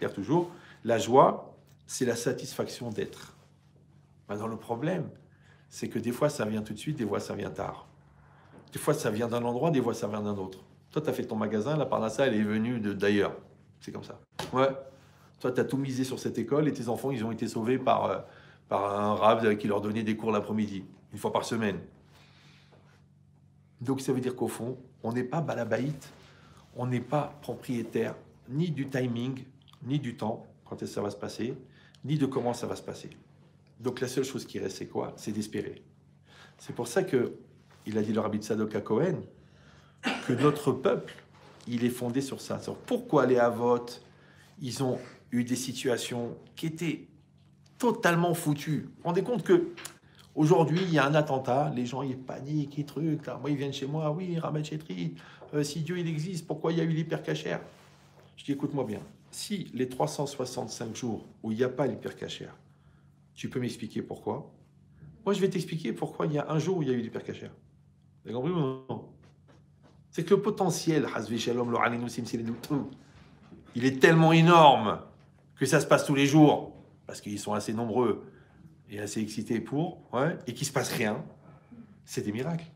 toujours, la joie, c'est la satisfaction d'être. Maintenant, le problème, c'est que des fois, ça vient tout de suite, des fois, ça vient tard. Des fois, ça vient d'un endroit, des fois, ça vient d'un autre. Toi, tu as fait ton magasin, la Parnassa, elle est venue d'ailleurs. C'est comme ça. Ouais. Toi, tu as tout misé sur cette école et tes enfants, ils ont été sauvés par un rave qui leur donnait des cours l'après-midi, une fois par semaine. Donc, ça veut dire qu'au fond, on n'est pas balabaït, on n'est pas propriétaire ni du timing, ni du temps, quand est-ce que ça va se passer, ni de comment ça va se passer. Donc, la seule chose qui reste, c'est quoi? C'est d'espérer. C'est pour ça que il a dit le Rabbi Tzadok à Cohen que notre peuple, il est fondé sur ça. Sur pourquoi les Havot, ils ont eu des situations qui étaient totalement foutues. Vous vous rendez compte que aujourd'hui, il y a un attentat, les gens, ils paniquent, ils trucs. Là. Moi, ils viennent chez moi, oui, Ramat Chetri, si Dieu, il existe, pourquoi il y a eu l'hypercachère? Je dis, écoute-moi bien, si les 365 jours où il n'y a pas l'hypercachère, tu peux m'expliquer pourquoi? Moi, je vais t'expliquer pourquoi il y a un jour où il y a eu l'hypercachère. Vous avez compris ou non? C'est que le potentiel, il est tellement énorme que ça se passe tous les jours, parce qu'ils sont assez nombreux et assez excités pour, et qu'il ne se passe rien. C'est des miracles.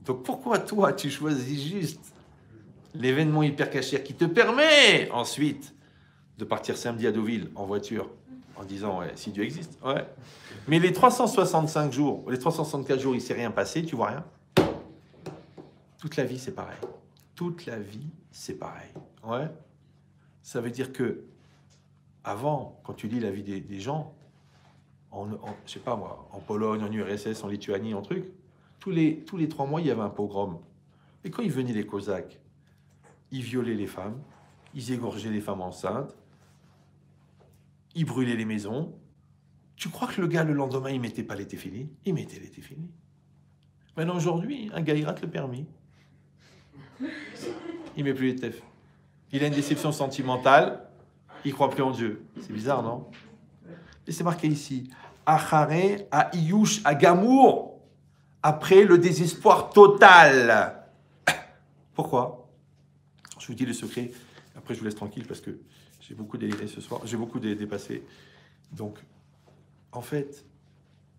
Donc pourquoi toi, tu choisis juste l'événement hypercachère qui te permet ensuite de partir samedi à Deauville en voiture en disant, si Dieu existe, Mais les 365 jours, les 364 jours, il ne s'est rien passé, tu vois rien. Toute la vie, c'est pareil. Toute la vie, c'est pareil. Ça veut dire que avant, quand tu lis la vie des gens, je sais pas moi, en Pologne, en URSS, en Lituanie, en truc, tous les 3 mois, il y avait un pogrom. Et quand ils venaient les Cosaques, ils violaient les femmes, ils égorgeaient les femmes enceintes, ils brûlaient les maisons. Tu crois que le gars, le lendemain, il mettait pas les téfilis? Il mettait les téfilis. Maintenant, aujourd'hui, un gars, il rate le permis. Il met plus les tefs. Il a une déception sentimentale, il croit plus en Dieu. C'est bizarre, non? Et c'est marqué ici. Achare a Iyush a Gamour. Après le désespoir total. Pourquoi? Je vous dis le secret. Après, je vous laisse tranquille parce que j'ai beaucoup déliré ce soir. J'ai beaucoup dépassé. Donc, en fait,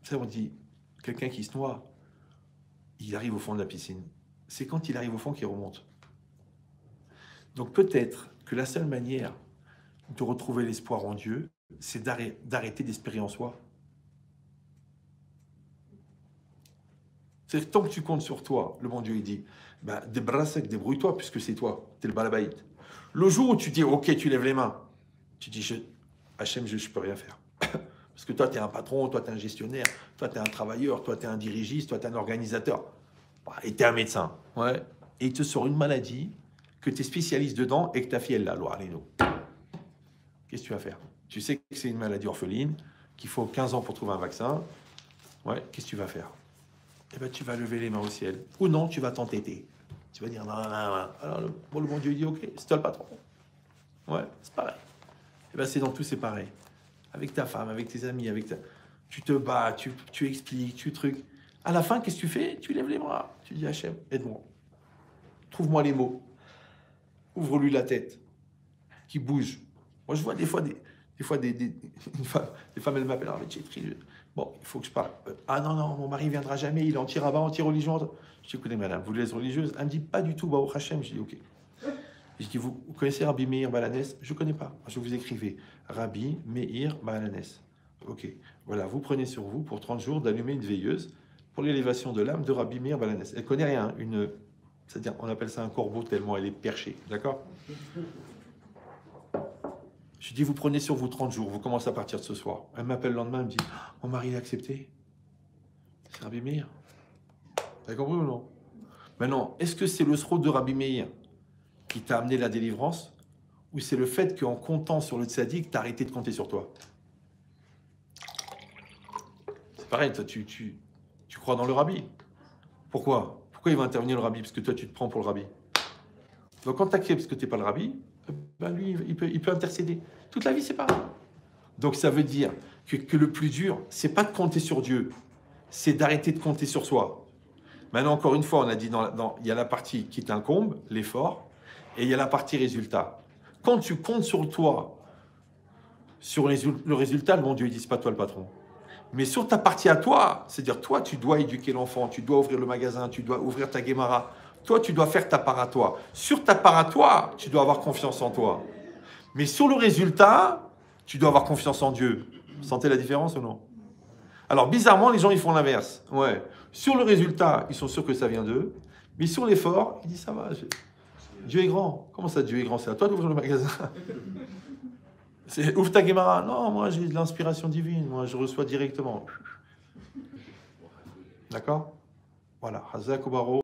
ça on dit, quelqu'un qui se noie, il arrive au fond de la piscine. C'est quand il arrive au fond qu'il remonte. Donc peut-être que la seule manière de retrouver l'espoir en Dieu, c'est d'arrêter d'espérer en soi. C'est tant que tu comptes sur toi, le bon Dieu, il dit, débrouille-toi, puisque c'est toi, t'es le balabaït. Le jour où tu dis, ok, tu lèves les mains, tu dis, Hachem, je peux rien faire. Parce que toi, tu es un patron, toi, tu es un gestionnaire, toi, tu es un travailleur, toi, tu es un dirigiste, toi, tu es un organisateur. Et tu es un médecin. Et il te sort une maladie que tu es spécialiste dedans et que ta fille, elle l'a, Loarino. Qu'est-ce que tu vas faire? Tu sais que c'est une maladie orpheline, qu'il faut 15 ans pour trouver un vaccin. Qu'est-ce que tu vas faire? Eh bien, tu vas lever les mains au ciel. Ou non, tu vas t'entêter. Tu vas dire, non. Alors, le bon Dieu dit, ok, c'est toi le patron. C'est pareil. Eh bien, c'est dans tout, c'est pareil. Avec ta femme, avec tes amis, tu te bats, tu expliques, tu trucs. À la fin, qu'est-ce que tu fais? Tu lèves les bras. Tu dis, Hachem, aide-moi. Trouve-moi les mots. Ouvre-lui la tête. Qui bouge. Moi, je vois des fois des femmes, elles m'appellent, bon, il faut que je parle. Ah non, mon mari ne viendra jamais, il est anti-rabbin, anti-religion. Je dis, écoutez, madame, vous les religieuses? Elle me dit, pas du tout, au Hachem. Je dis, ok. Je dis, vous connaissez Rabbi Meir Balanès? Je ne connais pas. Je vous écrivais Rabbi Meir Balanès. Ok. Voilà, vous prenez sur vous pour 30 jours d'allumer une veilleuse pour l'élévation de l'âme de Rabbi Meir Balanès. Elle ne connaît rien. C'est-à-dire, on appelle ça un corbeau tellement elle est perchée. D'accord? Je dis, vous prenez sur vous 30 jours, vous commencez à partir de ce soir. Elle m'appelle le lendemain, elle me dit, mon mari l'a accepté. C'est Rabbi Meir. Vous avez compris ou non? Maintenant, est-ce que c'est le sroud de Rabbi Meir qui t'a amené la délivrance, ou c'est le fait qu'en comptant sur le tzaddik, t'as arrêté de compter sur toi? C'est pareil, toi, tu crois dans le rabbi. Pourquoi il va intervenir le rabbi? Parce que toi, tu te prends pour le rabbi. Donc quand tu acceptes que tu n'es pas le rabbi, ben lui, il peut intercéder. Toute la vie, c'est pareil. Donc ça veut dire que le plus dur, c'est pas de compter sur Dieu, c'est d'arrêter de compter sur soi. Maintenant, encore une fois, on a dit, il y a la partie qui t'incombe, l'effort, et il y a la partie résultat. Quand tu comptes sur toi Sur le résultat, le bon Dieu, il dit, c'est pas toi le patron. Mais sur ta partie à toi, c'est-à-dire toi, tu dois éduquer l'enfant, tu dois ouvrir le magasin, tu dois ouvrir ta guémara. Toi, tu dois faire ta part à toi. Sur ta part à toi, tu dois avoir confiance en toi. Mais sur le résultat, tu dois avoir confiance en Dieu. Vous sentez la différence ou non? Alors, bizarrement, les gens, ils font l'inverse. Ouais. Sur le résultat, ils sont sûrs que ça vient d'eux. Mais sur l'effort, ils disent, ça va, Dieu est grand. Comment ça, Dieu est grand? C'est à toi d'ouvrir le magasin. Ouvre ta guémara. Non, moi, j'ai de l'inspiration divine. Moi, je reçois directement. D'accord? Voilà. Hazak Obaro.